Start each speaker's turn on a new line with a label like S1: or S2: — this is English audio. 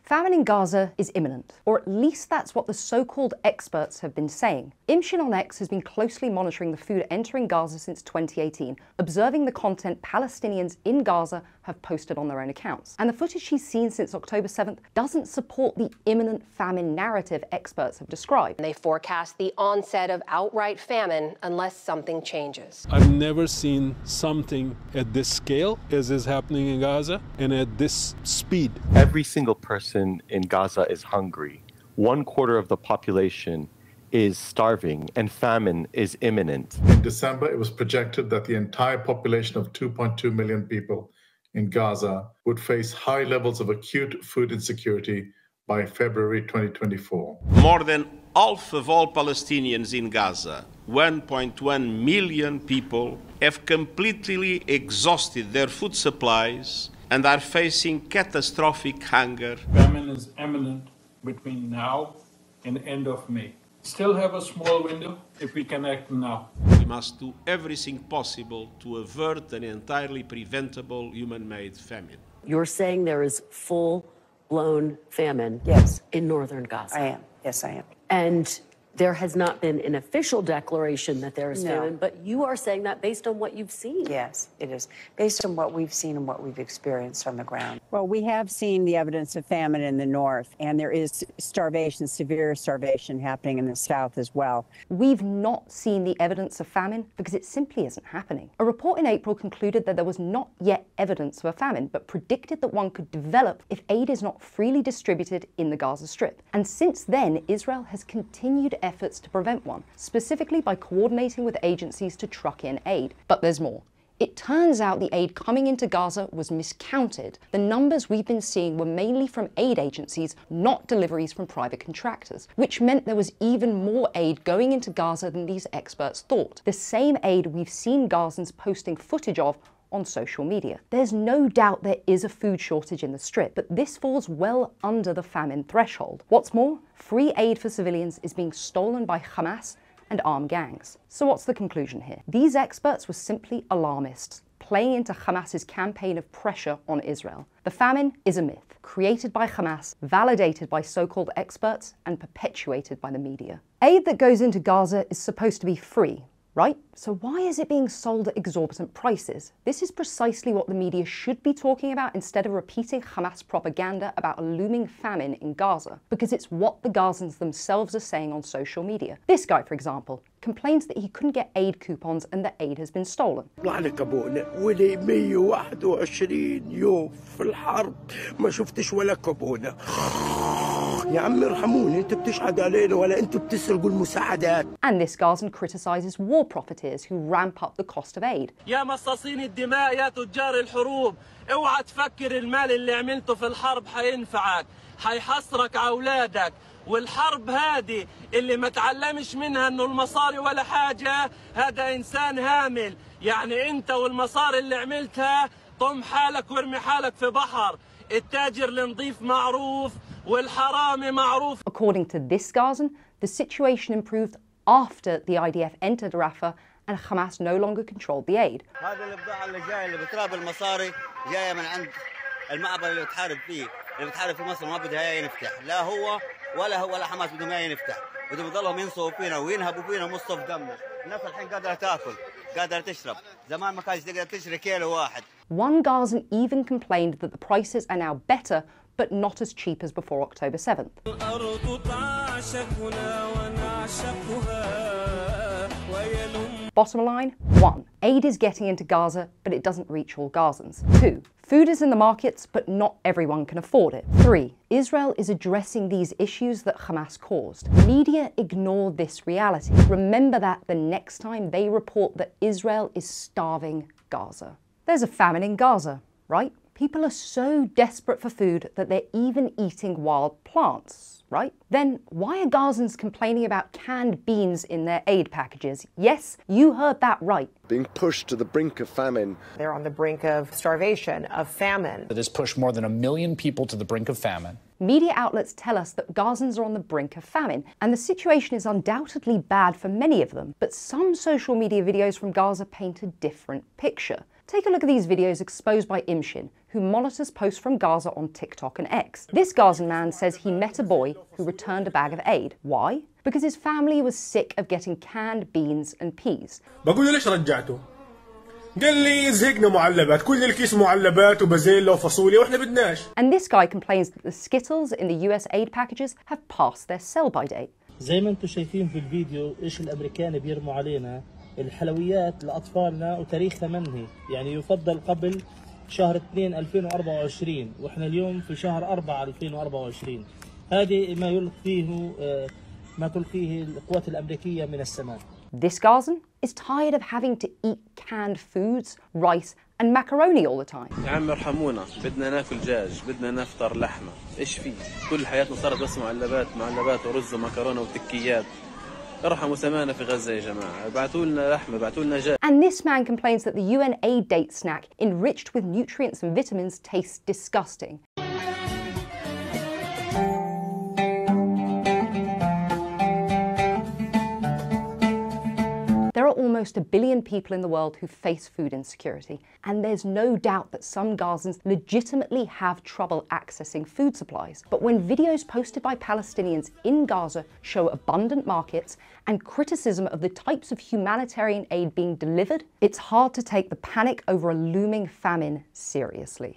S1: Famine in Gaza is imminent, or at least that's what the so-called experts have been saying. Imshin on X has been closely monitoring the food entering Gaza since 2018, observing the content Palestinians in Gaza have posted on their own accounts. And the footage she's seen since October 7th doesn't support the imminent famine narrative experts have described.
S2: They forecast the onset of outright famine unless something changes.
S3: I've never seen something at this scale as is happening in Gaza and at this speed.
S4: Every single person in Gaza is hungry. 1/4 of the population is starving, and famine is imminent.
S5: In December, it was projected that the entire population of 2.2 million people in Gaza would face high levels of acute food insecurity by February 2024.
S6: More than half of all Palestinians in Gaza, 1.1 million people, have completely exhausted their food supplies and are facing catastrophic hunger.
S7: Famine is imminent between now and the end of May. Still have a small window if we can act now.
S6: We must do everything possible to avert an entirely preventable human-made famine.
S8: You're saying there is full-blown famine in northern Gaza?
S9: I am. Yes, I am.
S8: And there has not been an official declaration that there is famine, but you are saying that based on what you've seen.
S9: Yes, it is. Based on what we've seen and what we've experienced on the ground.
S10: Well, we have seen the evidence of famine in the north, and there is starvation, severe starvation happening in the south as well.
S1: We've not seen the evidence of famine because it simply isn't happening. A report in April concluded that there was not yet evidence of a famine, but predicted that one could develop if aid is not freely distributed in the Gaza Strip. And since then, Israel has continued efforts to prevent one, specifically by coordinating with agencies to truck in aid. But there's more. It turns out the aid coming into Gaza was miscounted. The numbers we've been seeing were mainly from aid agencies, not deliveries from private contractors, which meant there was even more aid going into Gaza than these experts thought. The same aid we've seen Gazans posting footage of on social media. There's no doubt there is a food shortage in the Strip, but this falls well under the famine threshold. What's more, free aid for civilians is being stolen by Hamas and armed gangs. So what's the conclusion here? These experts were simply alarmists, playing into Hamas's campaign of pressure on Israel. The famine is a myth, created by Hamas, validated by so-called experts, and perpetuated by the media. Aid that goes into Gaza is supposed to be free, right? So why is it being sold at exorbitant prices? This is precisely what the media should be talking about instead of repeating Hamas propaganda about a looming famine in Gaza, because it's what the Gazans themselves are saying on social media. This guy, for example, complains that he couldn't get aid coupons and that aid has been stolen. And this Gazan criticizes war profiteers who ramp up the cost of aid.
S11: يا مصاصين الدماء يا تجار الحروب اوعى تفكر المال اللي عملته في الحرب حينفعك حيحصرك على اولادك والحرب هذه اللي ما تعلمش منها انه المصاري ولا حاجه هذا انسان هامل يعني انت والمصاري اللي عملتها طم حالك وارمي حالك في بحر التاجر النظيف معروف والحرامي معروف.
S1: According to this Gazan, the situation improved after the IDF entered Rafah and Hamas no longer controlled the aid.
S12: هذا البضاعة اللي جاية اللي بتراب المصاري جاية من عند المعبر اللي بتحارب فيه، اللي بتحارب في مصر ما بدها ينفتح، لا هو ولا حماس بدهم ينفتح، بدهم يضلهم ينصفوا فينا وينهبوا فينا مصف دمنا، الناس الحين قادرة تاكل، قادرة تشرب، زمان ما كانش تقدر تشري كيلو واحد.
S1: One Gazan even complained that the prices are now better but not as cheap as before October 7th. Bottom line, 1. Aid is getting into Gaza, but it doesn't reach all Gazans. 2. Food is in the markets, but not everyone can afford it. 3. Israel is addressing these issues that Hamas caused. Media ignore this reality. Remember that the next time they report that Israel is starving Gaza. There's a famine in Gaza, right? People are so desperate for food that they're even eating wild plants, right? Then why are Gazans complaining about canned beans in their aid packages? Yes, you heard that right.
S13: Being pushed to the brink of famine.
S14: They're on the brink of starvation, of famine.
S15: It has pushed more than 1 million people to the brink of famine.
S1: Media outlets tell us that Gazans are on the brink of famine, and the situation is undoubtedly bad for many of them. But some social media videos from Gaza paint a different picture. Take a look at these videos exposed by Imshin, who monitors posts from Gaza on TikTok and X. This Gazan man says he met a boy who returned a bag of aid. Why? Because his family was sick of getting canned beans and peas.
S16: بقول له ليش رجعته؟ قال لي زهقنا معلبات، كل الكيس معلبات وبازيلا وفاصوليا واحنا بدناش.
S1: And this guy complains that the Skittles in the US aid packages have passed their sell-by date.
S17: زي ما انتم شايفين في الفيديو ايش الامريكان بيرموا علينا الحلويات لاطفالنا وتاريخها منهي، يعني يفضل قبل شهر 2 2024 واحنا اليوم في شهر 4 2024. هذه ما تلقيه القوات الامريكيه من السماء.
S1: This Gazan is tired of having to eat canned foods, rice and macaroni all the time.
S18: يا عم ارحمونا، بدنا ناكل دجاج، بدنا نفطر لحمه، ايش في؟ كل حياتنا صارت بس معلبات ورز ومكرونه وتكيات. ارحموا سمانا في غزه يا جماعه، ابعتوا لنا لحمه، ابعتوا لنا دجاج.
S1: And this man complains that the UN aid date snack enriched with nutrients and vitamins tastes disgusting. There are almost 1 billion people in the world who face food insecurity, and there's no doubt that some Gazans legitimately have trouble accessing food supplies. But when videos posted by Palestinians in Gaza show abundant markets and criticism of the types of humanitarian aid being delivered, it's hard to take the panic over a looming famine seriously.